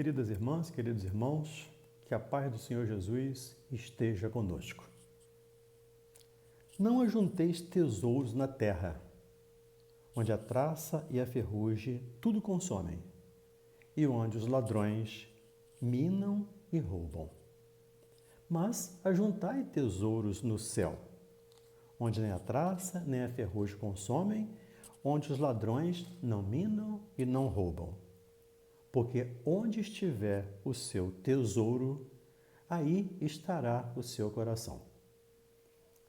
Queridas irmãs, queridos irmãos, que a paz do Senhor Jesus esteja conosco. Não ajunteis tesouros na terra, onde a traça e a ferrugem tudo consomem, e onde os ladrões minam e roubam. Mas ajuntai tesouros no céu, onde nem a traça nem a ferrugem consomem, onde os ladrões não minam e não roubam. Porque onde estiver o seu tesouro, aí estará o seu coração.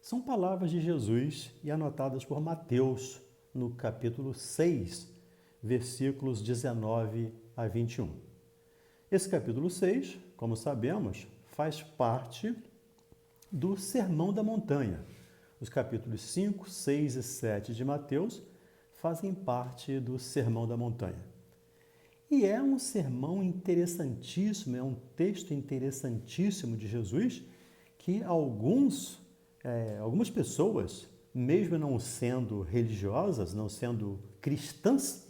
São palavras de Jesus e anotadas por Mateus, no capítulo 6, versículos 19 a 21. Esse capítulo 6, como sabemos, faz parte do Sermão da Montanha. Os capítulos 5, 6 e 7 de Mateus fazem parte do Sermão da Montanha. E é um sermão interessantíssimo, é um texto interessantíssimo de Jesus que algumas pessoas, mesmo não sendo religiosas, não sendo cristãs,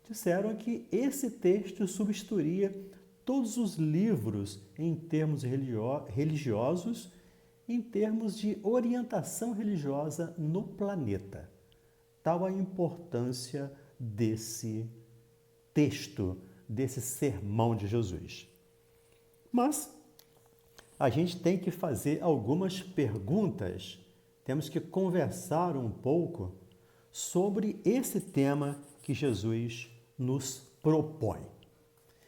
disseram que esse texto substituiria todos os livros em termos religiosos, em termos de orientação religiosa no planeta. Tal a importância desse texto, desse sermão de Jesus. Mas a gente tem que fazer algumas perguntas, temos que conversar um pouco sobre esse tema que Jesus nos propõe.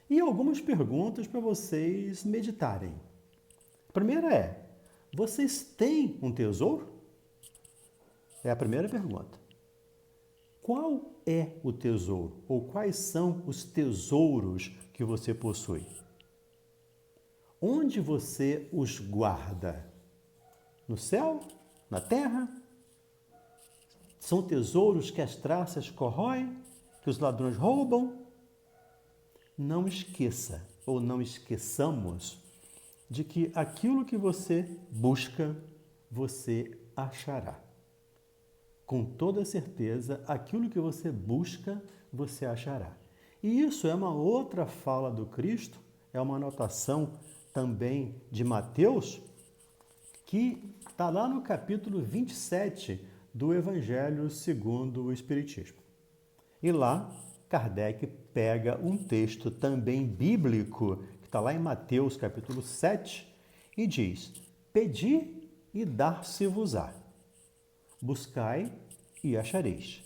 E algumas perguntas para vocês meditarem. A primeira é: vocês têm um tesouro? É a primeira pergunta. Qual é o tesouro? Ou quais são os tesouros que você possui? Onde você os guarda? No céu? Na terra? São tesouros que as traças corroem? Que os ladrões roubam? Não esqueça, ou não esqueçamos, de que aquilo que você busca, você achará. Com toda certeza, aquilo que você busca, você achará. E isso é uma outra fala do Cristo, é uma anotação também de Mateus, que está lá no capítulo 27 do Evangelho segundo o Espiritismo. E lá, Kardec pega um texto também bíblico, que está lá em Mateus capítulo 7, e diz: Pedi e dar-se-vos-á. Buscai e achareis.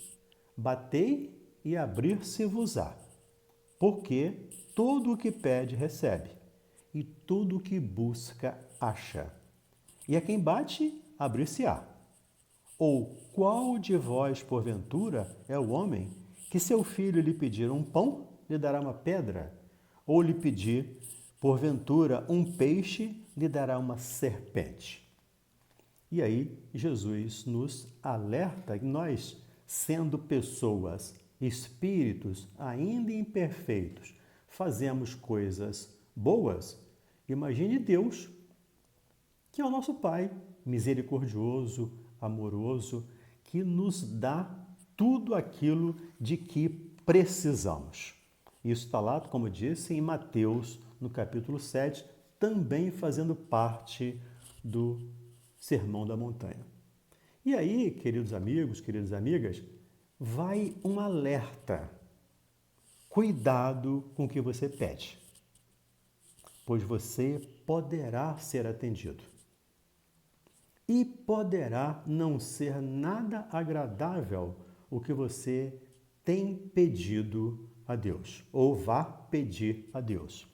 Batei e abrir-se-vos-á. Porque todo o que pede recebe, e tudo o que busca acha. E a quem bate, abrir-se-á. Ou qual de vós, porventura, é o homem que seu filho lhe pedir um pão, lhe dará uma pedra? Ou lhe pedir, porventura, um peixe, lhe dará uma serpente? E aí, Jesus nos alerta que nós, sendo pessoas, espíritos ainda imperfeitos, fazemos coisas boas. Imagine Deus, que é o nosso Pai, misericordioso, amoroso, que nos dá tudo aquilo de que precisamos. Isso está lá, como disse, em Mateus, no capítulo 7, também fazendo parte do Sermão da Montanha. E aí, queridos amigos, queridas amigas, vai um alerta. Cuidado com o que você pede, pois você poderá ser atendido. E poderá não ser nada agradável o que você tem pedido a Deus, ou vá pedir a Deus.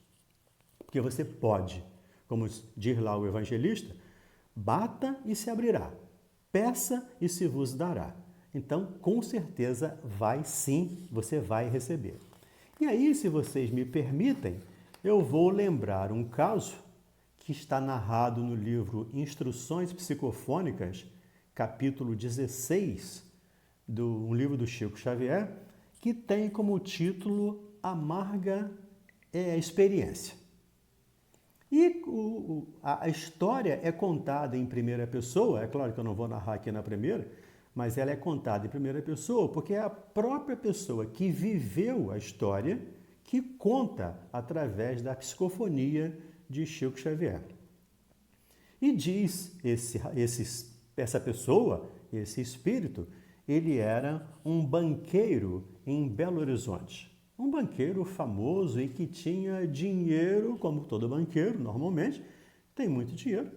Porque você pode, como diz lá o evangelista, bata e se abrirá, peça e se vos dará. Então, com certeza, você vai receber. E aí, se vocês me permitem, eu vou lembrar um caso que está narrado no livro Instruções Psicofônicas, capítulo 16, um livro do Chico Xavier, que tem como título Amarga Experiência. E a história é contada em primeira pessoa, é claro que eu não vou narrar aqui na primeira, mas ela é contada em primeira pessoa porque é a própria pessoa que viveu a história que conta através da psicofonia de Chico Xavier. E diz essa pessoa, esse espírito, ele era um banqueiro em Belo Horizonte. Um banqueiro famoso e que tinha dinheiro, como todo banqueiro, normalmente, tem muito dinheiro,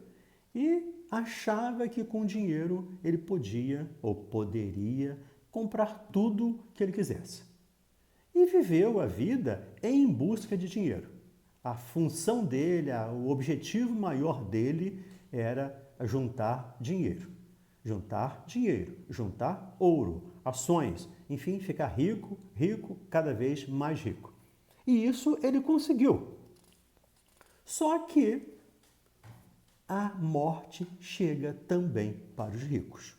e achava que com dinheiro ele podia ou poderia comprar tudo que ele quisesse. E viveu a vida em busca de dinheiro. A função dele, o objetivo maior dele era juntar dinheiro. Juntar dinheiro, juntar ouro, ações, enfim, ficar rico, rico, cada vez mais rico. E isso ele conseguiu. Só que a morte chega também para os ricos.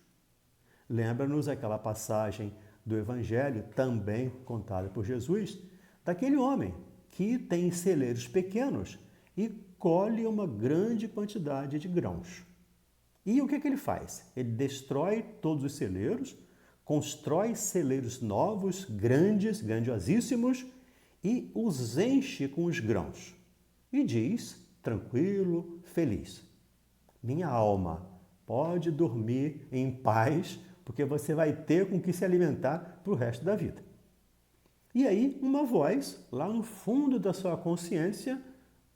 Lembra-nos aquela passagem do Evangelho, também contada por Jesus, daquele homem que tem celeiros pequenos e colhe uma grande quantidade de grãos. E o que ele faz? Ele destrói todos os celeiros, constrói celeiros novos, grandes, grandiosíssimos, e os enche com os grãos. E diz, tranquilo, feliz: minha alma, pode dormir em paz, porque você vai ter com que se alimentar para o resto da vida. E aí, uma voz, lá no fundo da sua consciência,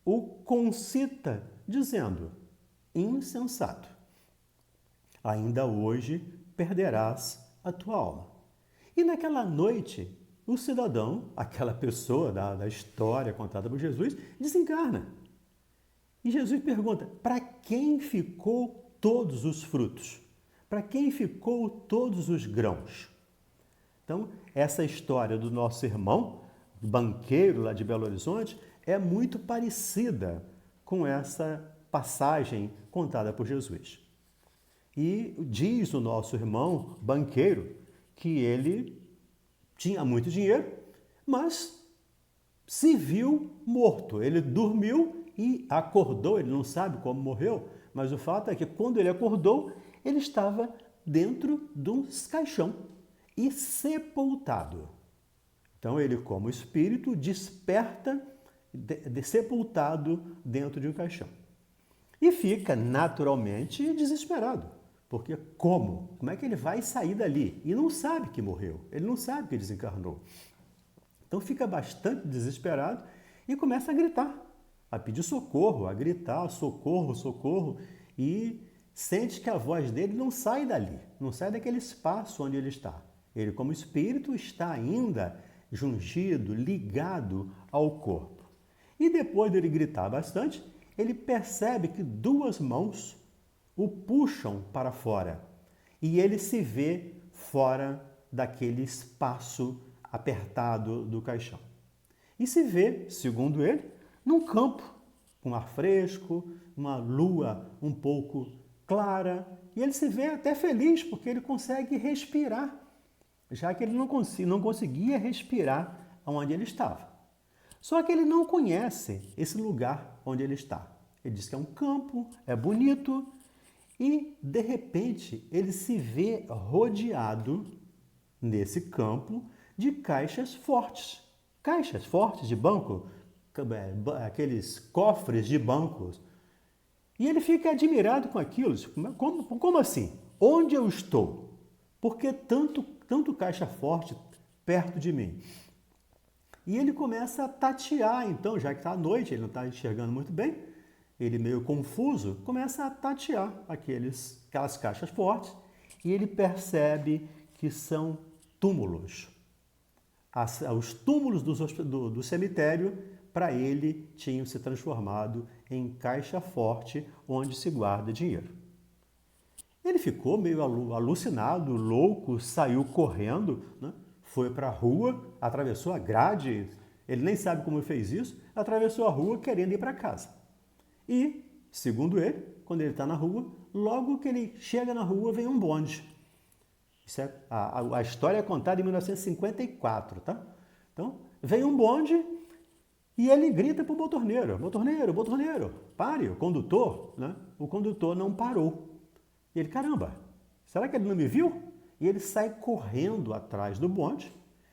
o concita, dizendo: insensato, ainda hoje perderás a tua alma. E naquela noite, o cidadão, aquela pessoa da história contada por Jesus, desencarna. E Jesus pergunta: para quem ficou todos os frutos? Para quem ficou todos os grãos? Então, essa história do nosso irmão, banqueiro lá de Belo Horizonte, é muito parecida com essa passagem contada por Jesus. E diz o nosso irmão banqueiro que ele tinha muito dinheiro, mas se viu morto. Ele dormiu e acordou, ele não sabe como morreu, mas o fato é que quando ele acordou, ele estava dentro de um caixão e sepultado. Então ele, como espírito, desperta sepultado dentro de um caixão. E fica naturalmente desesperado, porque como é que ele vai sair dali? E não sabe que morreu, ele não sabe que desencarnou. Então fica bastante desesperado e começa a gritar, a pedir socorro, a gritar socorro, socorro, e sente que a voz dele não sai dali, não sai daquele espaço onde ele está. Ele, como espírito, está ainda jungido, ligado ao corpo. E depois dele gritar bastante, ele percebe que duas mãos o puxam para fora e ele se vê fora daquele espaço apertado do caixão. E se vê, segundo ele, num campo, com ar fresco, uma lua um pouco clara, e ele se vê até feliz porque ele consegue respirar, já que ele não conseguia respirar onde ele estava. Só que ele não conhece esse lugar onde ele está. Ele diz que é um campo, é bonito, e de repente ele se vê rodeado nesse campo de caixas fortes de banco, aqueles cofres de bancos. E ele fica admirado com aquilo. Como assim? Onde eu estou? Por que tanto caixa forte perto de mim? E ele começa a tatear, então, já que está à noite, ele não está enxergando muito bem, ele meio confuso, começa a tatear aquelas caixas fortes e ele percebe que são túmulos. Os túmulos do cemitério, para ele, tinham se transformado em caixa forte onde se guarda dinheiro. Ele ficou meio alucinado, louco, saiu correndo, né? Foi para a rua, atravessou a grade, ele nem sabe como fez isso, atravessou a rua querendo ir para casa. E, segundo ele, quando ele está na rua, logo que ele chega na rua, vem um bonde. Isso é, a história é contada em 1954, tá? Então, vem um bonde e ele grita para o motorneiro, motorneiro, pare, o condutor, né? O condutor não parou. E ele, caramba, será que ele não me viu? E ele sai correndo atrás do bonde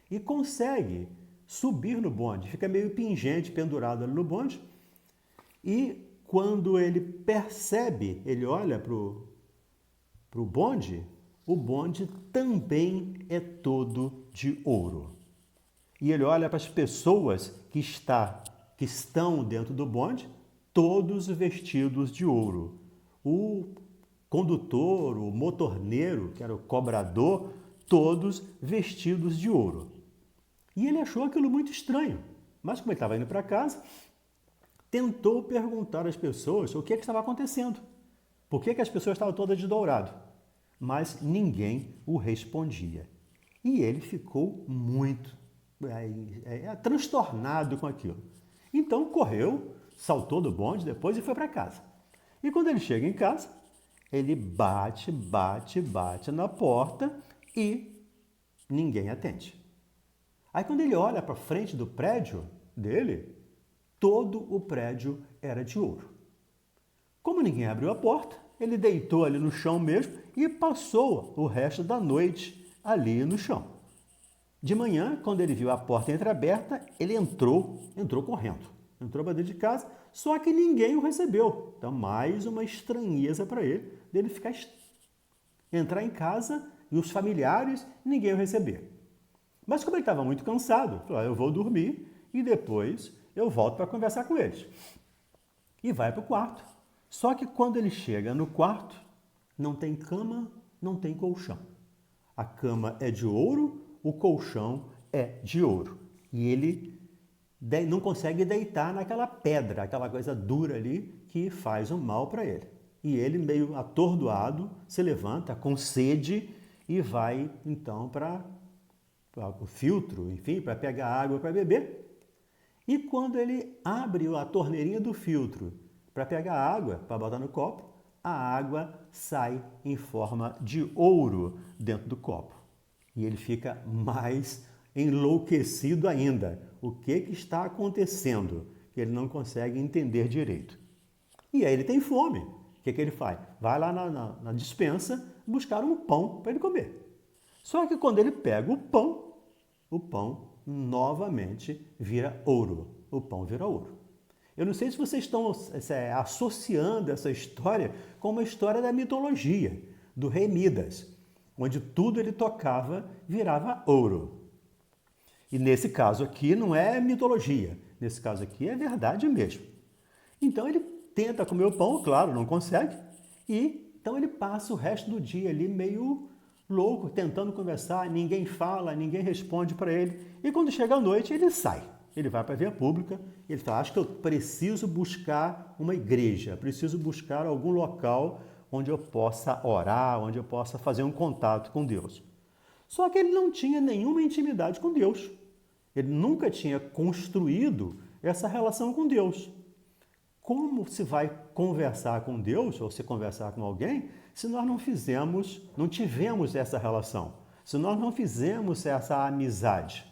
e consegue subir no bonde, fica meio pingente, pendurado ali no bonde. E quando ele percebe, ele olha para o bonde também é todo de ouro. E ele olha para as pessoas que estão dentro do bonde, todos vestidos de ouro. O condutor, o motorneiro, que era o cobrador, todos vestidos de ouro. E ele achou aquilo muito estranho, mas como ele estava indo para casa, tentou perguntar às pessoas o que estava acontecendo. Por que as pessoas estavam todas de dourado? Mas ninguém o respondia. E ele ficou muito transtornado com aquilo. Então correu, saltou do bonde depois e foi para casa. E quando ele chega em casa, ele bate na porta e ninguém atende. Aí quando ele olha para frente do prédio dele, todo o prédio era de ouro. Como ninguém abriu a porta, ele deitou ali no chão mesmo e passou o resto da noite ali no chão. De manhã, quando ele viu a porta entreaberta, ele entrou correndo. Entrou para dentro de casa, só que ninguém o recebeu. Então, mais uma estranheza para ele, dele entrar em casa e os familiares, ninguém o receber. Mas como ele estava muito cansado, falou, eu vou dormir e depois eu volto para conversar com eles. E vai para o quarto. Só que quando ele chega no quarto, não tem cama, não tem colchão. A cama é de ouro, o colchão é de ouro. E ele não consegue deitar naquela pedra, aquela coisa dura ali que faz um mal para ele. E ele, meio atordoado, se levanta com sede e vai então para o filtro, enfim, para pegar água para beber. E quando ele abre a torneirinha do filtro para pegar água, para botar no copo, a água sai em forma de ouro dentro do copo. E ele fica mais enlouquecido ainda. O que está acontecendo? Que ele não consegue entender direito. E aí ele tem fome. O que ele faz? Vai lá na despensa buscar um pão para ele comer. Só que quando ele pega o pão novamente vira ouro. O pão vira ouro. Eu não sei se vocês estão associando essa história com uma história da mitologia, do rei Midas, onde tudo ele tocava virava ouro. E nesse caso aqui não é mitologia, nesse caso aqui é verdade mesmo. Então ele tenta comer o pão, claro, não consegue, e então ele passa o resto do dia ali meio louco, tentando conversar, ninguém fala, ninguém responde para ele. E quando chega a noite, ele sai. Ele vai para a via pública, ele fala, acho que eu preciso buscar uma igreja, preciso buscar algum local onde eu possa orar, onde eu possa fazer um contato com Deus. Só que ele não tinha nenhuma intimidade com Deus. Ele nunca tinha construído essa relação com Deus. Como se vai conversar com Deus, ou se conversar com alguém, se nós não tivemos essa relação, se nós não fizemos essa amizade?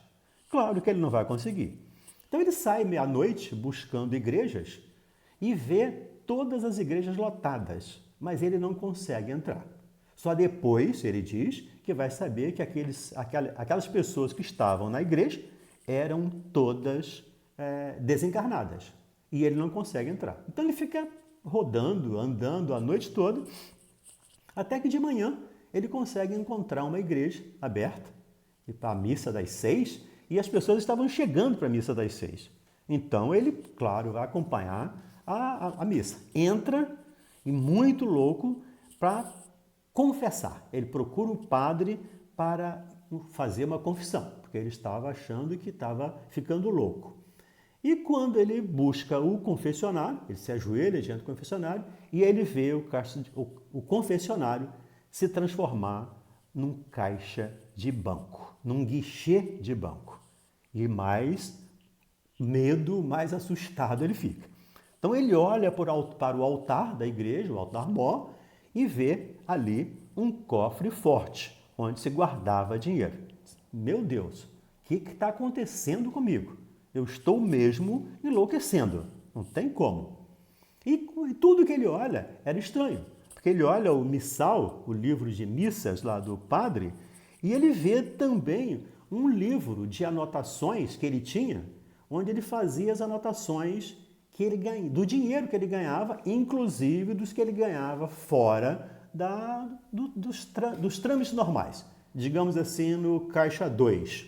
Claro que ele não vai conseguir. Então ele sai meia-noite buscando igrejas e vê todas as igrejas lotadas, mas ele não consegue entrar. Só depois, ele diz, que vai saber que aquelas pessoas que estavam na igreja eram todas desencarnadas. E ele não consegue entrar. Então ele fica rodando, andando a noite toda, até que de manhã ele consegue encontrar uma igreja aberta, e para a missa das 6, e as pessoas estavam chegando para a missa das 6. Então ele, claro, vai acompanhar a missa. Entra, e muito louco, para confessar. Ele procura um padre para fazer uma confissão, porque ele estava achando que estava ficando louco. E quando ele busca o confessionário, ele se ajoelha diante do confessionário e ele vê o confessionário se transformar num caixa de banco, num guichê de banco. E mais medo, mais assustado ele fica. Então ele olha para o altar da igreja, o altar-mor, e vê ali um cofre forte, onde se guardava dinheiro. Meu Deus, o que está acontecendo comigo? Eu estou mesmo enlouquecendo, não tem como. E tudo que ele olha era estranho, porque ele olha o missal, o livro de missas lá do padre, e ele vê também um livro de anotações que ele tinha, onde ele fazia as anotações que ele ganha, do dinheiro que ele ganhava, inclusive dos que ele ganhava fora dos trâmites normais, digamos assim, no caixa 2.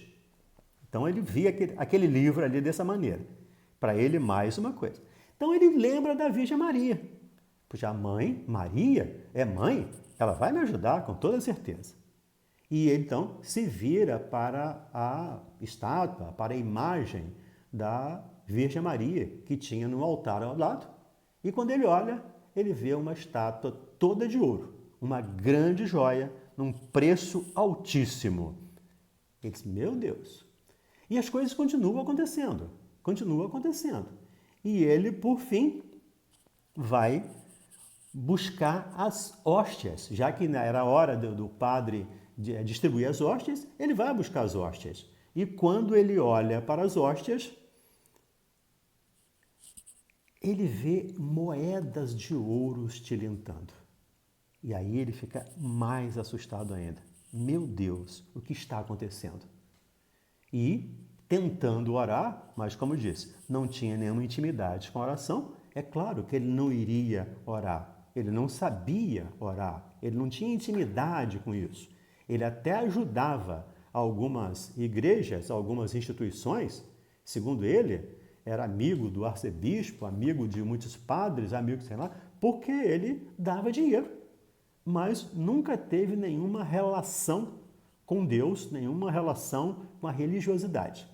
Então ele via aquele livro ali dessa maneira. Para ele, mais uma coisa. Então ele lembra da Virgem Maria. Pois a mãe, Maria, é mãe, ela vai me ajudar com toda certeza. E ele então se vira para a estátua, para a imagem da Virgem Maria, que tinha no altar ao lado. E quando ele olha, ele vê uma estátua toda de ouro, uma grande joia, num preço altíssimo. Ele diz, meu Deus! E as coisas continuam acontecendo. E ele, por fim, vai buscar as hóstias. Já que era a hora do padre distribuir as hóstias, ele vai buscar as hóstias. E quando ele olha para as hóstias, ele vê moedas de ouro tilintando. E aí ele fica mais assustado ainda. Meu Deus, o que está acontecendo? E tentando orar, mas como eu disse, não tinha nenhuma intimidade com a oração, é claro que ele não iria orar. Ele não sabia orar, ele não tinha intimidade com isso. Ele até ajudava algumas igrejas, algumas instituições, segundo ele, era amigo do arcebispo, amigo de muitos padres, amigo, sei lá, porque ele dava dinheiro, mas nunca teve nenhuma relação com Deus, nenhuma relação com a religiosidade.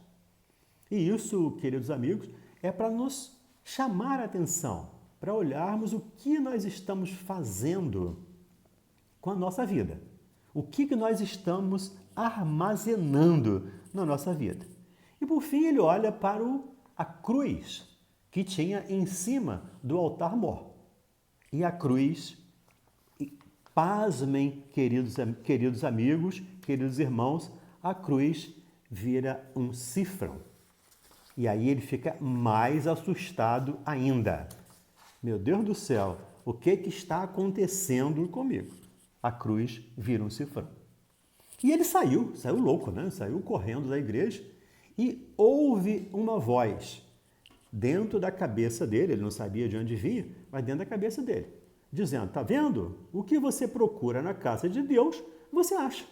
E isso, queridos amigos, é para nos chamar a atenção, para olharmos o que nós estamos fazendo com a nossa vida. O que nós estamos armazenando na nossa vida. E por fim ele olha para a cruz que tinha em cima do altar-mor. E a cruz, pasmem, queridos amigos, queridos irmãos, a cruz vira um cifrão. E aí ele fica mais assustado ainda. Meu Deus do céu, o que está acontecendo comigo? A cruz vira um cifrão. E ele saiu louco, né? Saiu correndo da igreja e ouve uma voz dentro da cabeça dele, ele não sabia de onde vinha, mas dentro da cabeça dele, dizendo, tá vendo? O que você procura na casa de Deus, você acha.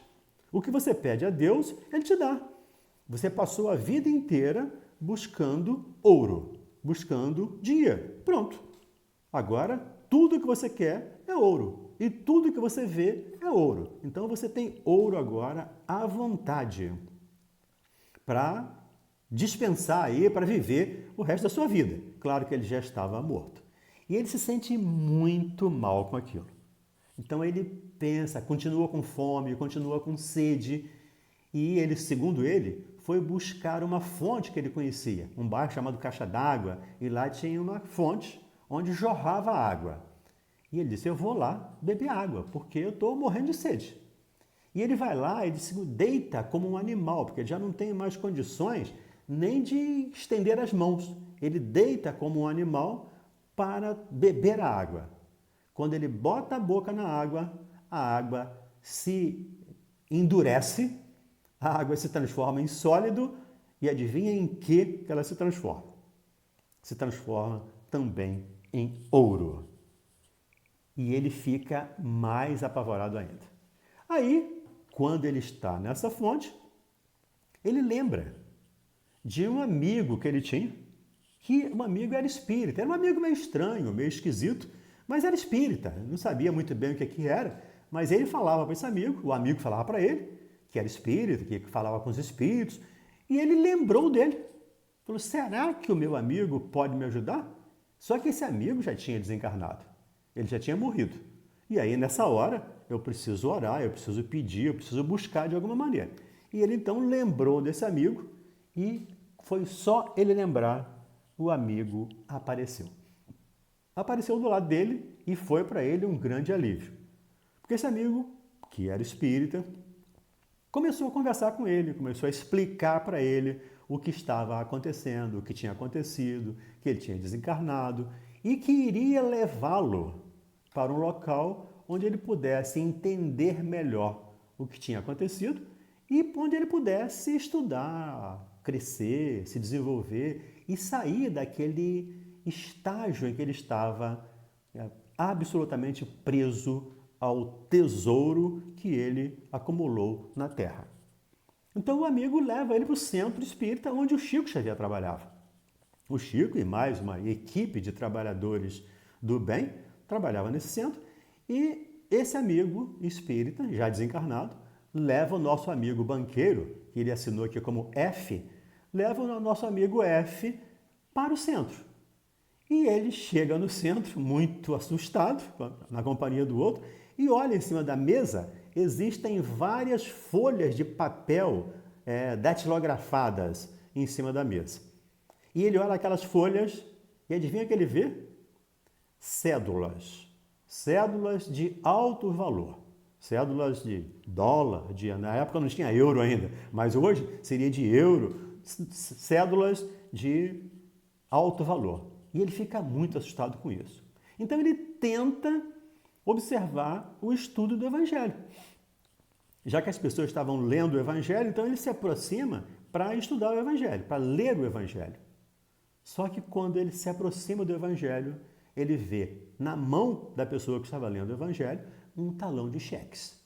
O que você pede a Deus, Ele te dá. Você passou a vida inteira buscando ouro, buscando dinheiro. Pronto. Agora, tudo que você quer é ouro. E tudo que você vê é ouro. Então, você tem ouro agora à vontade para dispensar aí, para viver o resto da sua vida. Claro que ele já estava morto. E ele se sente muito mal com aquilo. Então ele pensa, continua com fome, continua com sede. E ele, segundo ele, foi buscar uma fonte que ele conhecia, um bairro chamado Caixa d'Água, e lá tinha uma fonte onde jorrava água. E ele disse, eu vou lá beber água, porque eu estou morrendo de sede. E ele vai lá e se deita como um animal, porque ele já não tem mais condições nem de estender as mãos. Ele deita como um animal para beber a água. Quando ele bota a boca na água, a água se endurece, a água se transforma em sólido e adivinha em que ela se transforma? Se transforma também em ouro. E ele fica mais apavorado ainda. Aí, quando ele está nessa fonte, ele lembra de um amigo que ele tinha, que um amigo era espírita. Era um amigo meio estranho, meio esquisito, mas era espírita. Não sabia muito bem o que era, mas ele falava para esse amigo, o amigo falava para ele, que era espírita, que falava com os espíritos, e ele lembrou dele. Falou, será que o meu amigo pode me ajudar? Só que esse amigo já tinha desencarnado. Ele já tinha morrido. E aí, nessa hora, eu preciso orar, eu preciso pedir, eu preciso buscar de alguma maneira. E ele, então, lembrou desse amigo e foi só ele lembrar, o amigo apareceu. Apareceu do lado dele e foi para ele um grande alívio. Porque esse amigo, que era espírita, começou a conversar com ele, começou a explicar para ele o que estava acontecendo, o que tinha acontecido, que ele tinha desencarnado e que iria levá-lo para um local onde ele pudesse entender melhor o que tinha acontecido e onde ele pudesse estudar, crescer, se desenvolver e sair daquele estágio em que ele estava absolutamente preso ao tesouro que ele acumulou na terra. Então o amigo leva ele para o centro espírita onde o Chico Xavier trabalhava. O Chico e mais uma equipe de trabalhadores do bem trabalhava nesse centro e esse amigo espírita, já desencarnado, leva o nosso amigo banqueiro, que ele assinou aqui como F, leva o nosso amigo F para o centro. E ele chega no centro muito assustado, na companhia do outro, e olha em cima da mesa, existem várias folhas de papel datilografadas em cima da mesa. E ele olha aquelas folhas e adivinha o que ele vê? Cédulas. Cédulas de alto valor. Cédulas de dólar, na época não tinha euro ainda, mas hoje seria de euro, cédulas de alto valor. E ele fica muito assustado com isso. Então ele tenta observar o estudo do Evangelho. Já que as pessoas estavam lendo o Evangelho, então ele se aproxima para estudar o Evangelho, para ler o Evangelho. Só que quando ele se aproxima do Evangelho, ele vê na mão da pessoa que estava lendo o Evangelho um talão de cheques.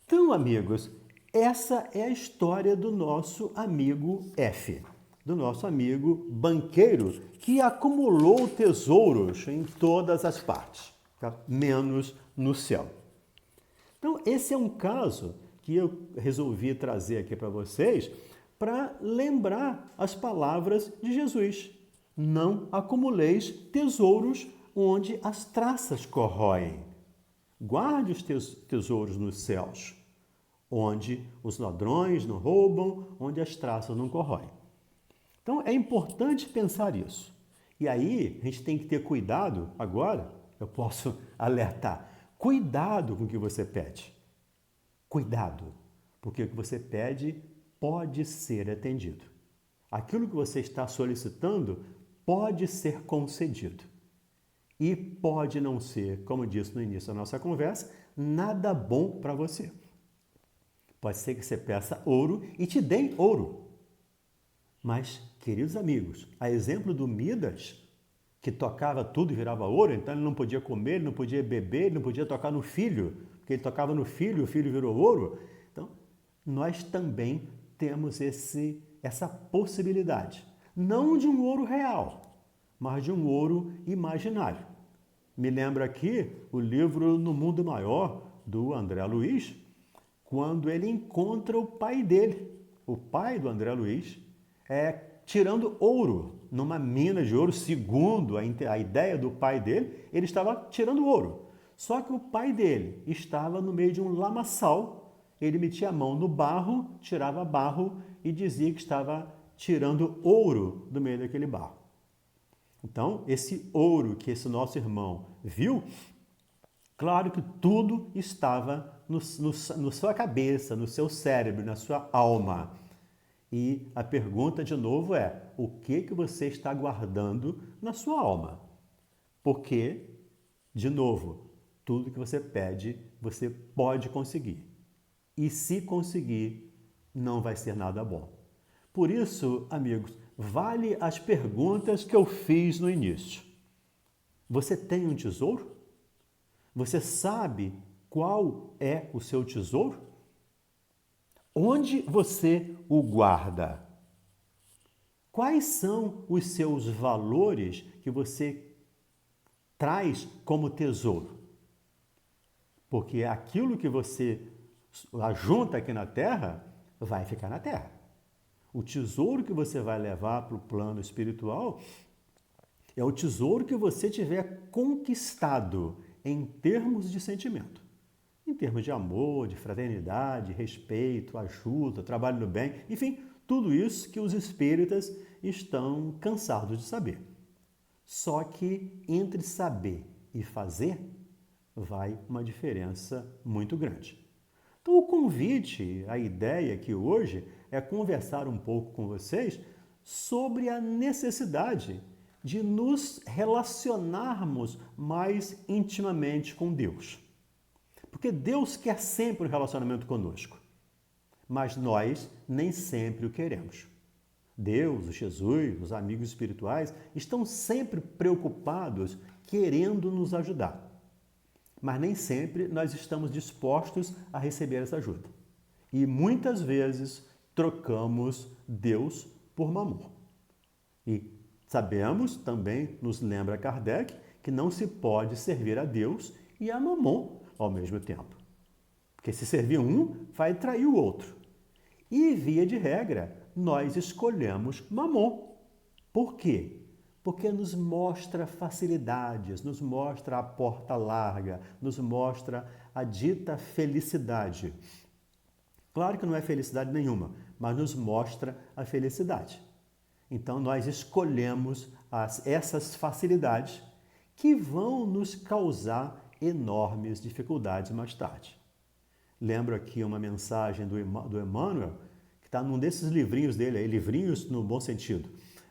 Então, amigos, essa é a história do nosso amigo F, do nosso amigo banqueiro, que acumulou tesouros em todas as partes, tá? Menos no céu. Então, esse é um caso que eu resolvi trazer aqui para vocês para lembrar as palavras de Jesus. Não acumuleis tesouros onde as traças corroem. Guarde os teus tesouros nos céus, onde os ladrões não roubam, onde as traças não corroem. Então, é importante pensar isso. E aí, a gente tem que ter cuidado, agora, eu posso alertar, cuidado com o que você pede. Cuidado, porque o que você pede pode ser atendido. Aquilo que você está solicitando pode ser concedido. E pode não ser, como disse no início da nossa conversa, nada bom para você. Pode ser que você peça ouro e te deem ouro. Mas, queridos amigos, a exemplo do Midas, que tocava tudo e virava ouro, então ele não podia comer, ele não podia beber, ele não podia tocar no filho, porque ele tocava no filho e o filho virou ouro. Então, nós também temos essa possibilidade. Não de um ouro real, mas de um ouro imaginário. Me lembra aqui o livro No Mundo Maior, do André Luiz, quando ele encontra o pai dele, o pai do André Luiz, tirando ouro numa mina de ouro, segundo a ideia do pai dele, ele estava tirando ouro. Só que o pai dele estava no meio de um lamaçal, ele metia a mão no barro, tirava barro e dizia que estava tirando ouro do meio daquele barro. Então, esse ouro que esse nosso irmão viu, claro que tudo estava na sua cabeça, no seu cérebro, na sua alma. E a pergunta, de novo, é: o que você está guardando na sua alma? Porque, de novo, tudo que você pede, você pode conseguir. E se conseguir, não vai ser nada bom. Por isso, amigos, vale as perguntas que eu fiz no início. Você tem um tesouro? Você sabe qual é o seu tesouro? Onde você o guarda? Quais são os seus valores que você traz como tesouro? Porque aquilo que você ajunta aqui na Terra vai ficar na Terra. O tesouro que você vai levar para o plano espiritual é o tesouro que você tiver conquistado em termos de sentimento. Em termos de amor, de fraternidade, respeito, ajuda, trabalho no bem, enfim, tudo isso que os espíritas estão cansados de saber. Só que entre saber e fazer vai uma diferença muito grande. Então, o convite, a ideia aqui hoje é conversar um pouco com vocês sobre a necessidade de nos relacionarmos mais intimamente com Deus. Porque Deus quer sempre um relacionamento conosco. mas nós nem sempre o queremos. Deus, Jesus, os amigos espirituais estão sempre preocupados, querendo nos ajudar. Mas nem sempre nós estamos dispostos a receber essa ajuda. E muitas vezes trocamos Deus por Mamon. E sabemos, também nos lembra Kardec, que não se pode servir a Deus e a Mamon ao mesmo tempo. Porque se servir um, vai trair o outro. E, via de regra, nós escolhemos Mamon. Por quê? Porque nos mostra facilidades, nos mostra a porta larga, nos mostra a dita felicidade. Claro que não é felicidade nenhuma, mas nos mostra a felicidade. Então, nós escolhemos essas facilidades que vão nos causar enormes dificuldades mais tarde. Lembro aqui uma mensagem do Emmanuel, que está num desses livrinhos dele, aí, livrinhos no bom sentido,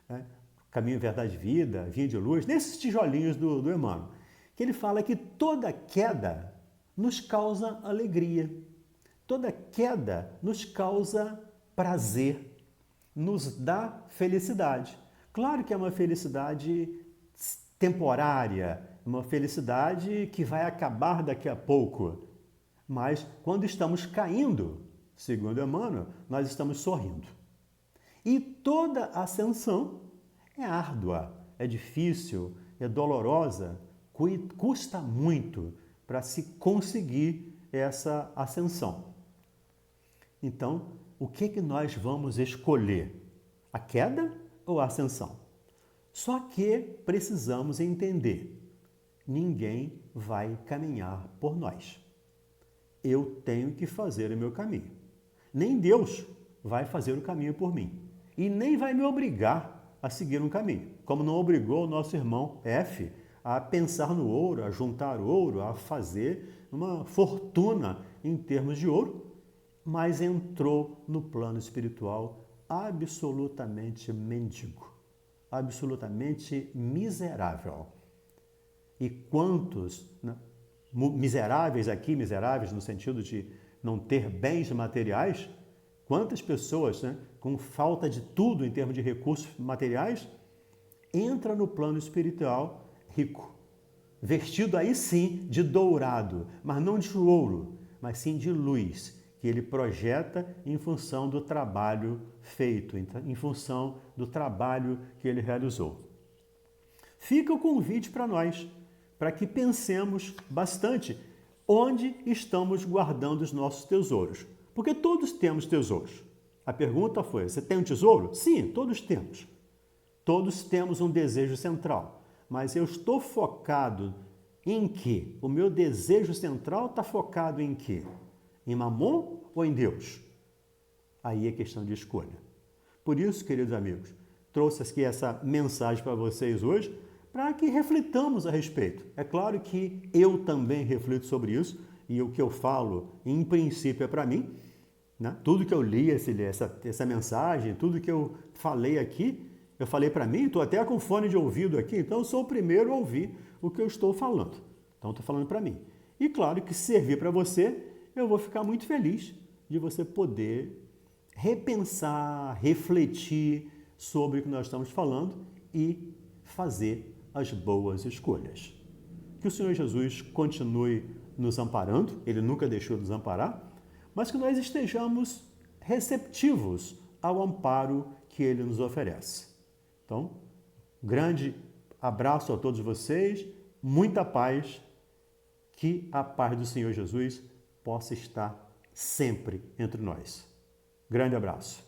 né? Caminho, Verdade e Vida, Vinha de Luz, nesses tijolinhos do Emmanuel, que ele fala que toda queda nos causa alegria, toda queda nos causa prazer, nos dá felicidade. Claro que é uma felicidade temporária, uma felicidade que vai acabar daqui a pouco, mas quando estamos caindo, segundo Emmanuel, nós estamos sorrindo. E toda ascensão é árdua, é difícil, é dolorosa, custa muito para se conseguir essa ascensão. Então, o que nós vamos escolher? A queda ou a ascensão? Só que precisamos entender, ninguém vai caminhar por nós. Eu tenho que fazer o meu caminho. Nem Deus vai fazer o caminho por mim. E nem vai me obrigar a seguir um caminho. Como não obrigou o nosso irmão F a pensar no ouro, a juntar ouro, a fazer uma fortuna em termos de ouro, mas entrou no plano espiritual absolutamente mendigo, absolutamente miserável. E quantos, né, miseráveis aqui, miseráveis no sentido de não ter bens materiais, quantas pessoas, né, com falta de tudo em termos de recursos materiais, entra no plano espiritual rico, vestido aí sim de dourado, mas não de ouro, mas sim de luz, que ele projeta em função do trabalho feito, em função do trabalho que ele realizou. Fica o convite para nós, para que pensemos bastante onde estamos guardando os nossos tesouros. Porque todos temos tesouros. A pergunta foi, você tem um tesouro? Sim, todos temos. Todos temos um desejo central. Mas eu estou focado em quê? O meu desejo central está focado em quê? Em Mamon ou em Deus? Aí é questão de escolha. Por isso, queridos amigos, trouxe aqui essa mensagem para vocês hoje, para que reflitamos a respeito. É claro que eu também reflito sobre isso, e o que eu falo, em princípio, é para mim. Né? Tudo que eu li, essa mensagem, tudo que eu falei aqui, eu falei para mim, estou até com fone de ouvido aqui, então eu sou o primeiro a ouvir o que eu estou falando. Então, estou falando para mim. E claro que se servir para você, eu vou ficar muito feliz de você poder repensar, refletir sobre o que nós estamos falando e fazer as boas escolhas. Que o Senhor Jesus continue nos amparando, Ele nunca deixou de nos amparar, mas que nós estejamos receptivos ao amparo que Ele nos oferece. Então, grande abraço a todos vocês, muita paz, que a paz do Senhor Jesus possa estar sempre entre nós. Grande abraço.